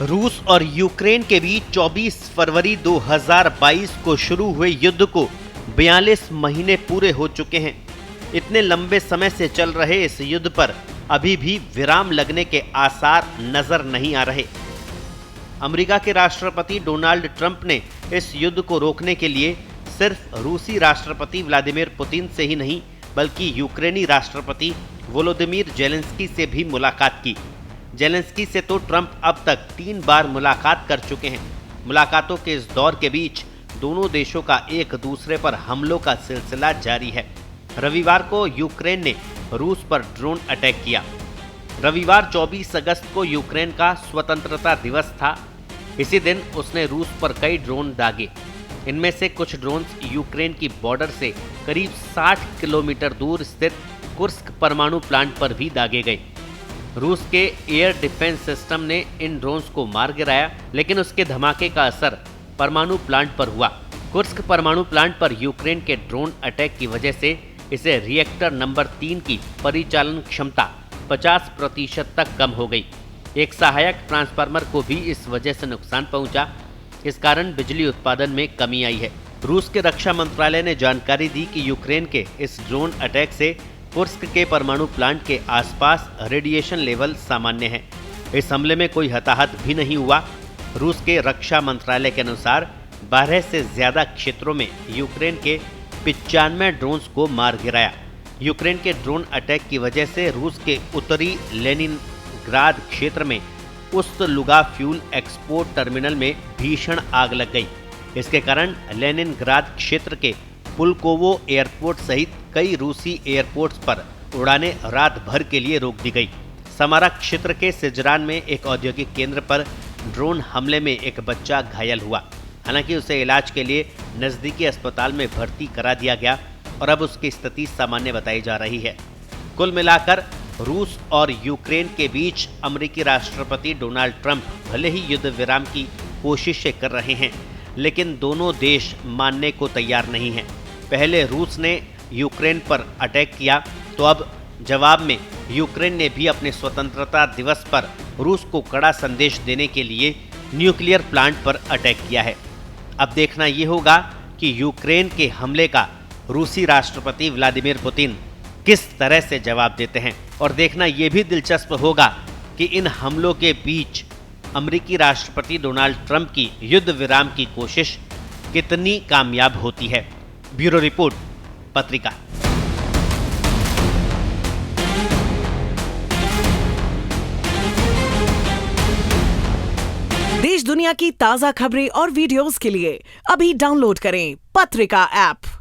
रूस और यूक्रेन के बीच 24 फरवरी 2022 को शुरू हुए युद्ध को 42 महीने पूरे हो चुके हैं। इतने लंबे समय से चल रहे इस युद्ध पर अभी भी विराम लगने के आसार नजर नहीं आ रहे। अमेरिका के राष्ट्रपति डोनाल्ड ट्रंप ने इस युद्ध को रोकने के लिए सिर्फ रूसी राष्ट्रपति व्लादिमीर पुतिन से ही नहीं बल्कि यूक्रेनी राष्ट्रपति वोलोदिमीर जेलेंस्की से भी मुलाकात की। जेलेंस्की से तो ट्रंप अब तक 3 बार मुलाकात कर चुके हैं। मुलाकातों के इस दौर के बीच दोनों देशों का एक दूसरे पर हमलों का सिलसिला जारी है। रविवार को यूक्रेन ने रूस पर ड्रोन अटैक किया। रविवार 24 अगस्त को यूक्रेन का स्वतंत्रता दिवस था। इसी दिन उसने रूस पर कई ड्रोन दागे। इनमें से कुछ ड्रोन्स यूक्रेन की बॉर्डर से करीब 60 किलोमीटर दूर स्थित कुर्स्क परमाणु प्लांट पर भी दागे गए। रूस के एयर डिफेंस सिस्टम ने इन ड्रोन्स को मार गिराया, लेकिन उसके धमाके का असर परमाणु प्लांट पर हुआ। कुर्स्क परमाणु प्लांट पर यूक्रेन के ड्रोन अटैक की वजह से इसे रिएक्टर नंबर 3 की परिचालन क्षमता 50% तक कम हो गई। एक सहायक ट्रांसफार्मर को भी इस वजह से नुकसान पहुंचा। इस कारण बिजली उत्पादन में कमी आई है। रूस के रक्षा मंत्रालय ने जानकारी दी कि यूक्रेन के इस ड्रोन अटैक से कुर्स्क के परमाणु प्लांट के आसपास रेडिएशन लेवल सामान्य है। इस हमले में कोई हताहत भी नहीं हुआ। रूस के रक्षा मंत्रालय के अनुसार 12 से ज्यादा क्षेत्रों में यूक्रेन के 95 ड्रोन्स को मार गिराया। यूक्रेन के ड्रोन अटैक की वजह से रूस के उत्तरी लेनिनग्राद क्षेत्र में उस्त-लुगा फ्यूल एक्सपोर्ट टर्मिनल में भीषण आग लग गई। इसके कारण लेनिनग्राद क्षेत्र के पुलकोवो एयरपोर्ट सहित कई रूसी एयरपोर्ट्स पर उड़ानें रात भर के लिए रोक दी गई। समारा क्षेत्र के सिजरान में एक औद्योगिक केंद्र पर ड्रोन हमले में एक बच्चा घायल हुआ। हालांकि उसे इलाज के लिए नजदीकी अस्पताल में भर्ती करा दिया गया और अब उसकी स्थिति सामान्य बताई जा रही है। कुल मिलाकर रूस और यूक्रेन के बीच अमेरिकी राष्ट्रपति डोनाल्ड ट्रंप भले ही युद्ध विराम की कोशिशें कर रहे हैं, लेकिन दोनों देश मानने को तैयार नहीं हैं। पहले रूस ने यूक्रेन पर अटैक किया, तो अब जवाब में यूक्रेन ने भी अपने स्वतंत्रता दिवस पर रूस को कड़ा संदेश देने के लिए न्यूक्लियर प्लांट पर अटैक किया है। अब देखना ये होगा कि यूक्रेन के हमले का रूसी राष्ट्रपति व्लादिमीर पुतिन किस तरह से जवाब देते हैं, और देखना यह भी दिलचस्प होगा कि इन हमलों के बीच अमेरिकी राष्ट्रपति डोनाल्ड ट्रंप की युद्ध विराम की कोशिश कितनी कामयाब होती है। ब्यूरो रिपोर्ट, पत्रिका। देश दुनिया की ताजा खबरें और वीडियोस के लिए अभी डाउनलोड करें पत्रिका ऐप।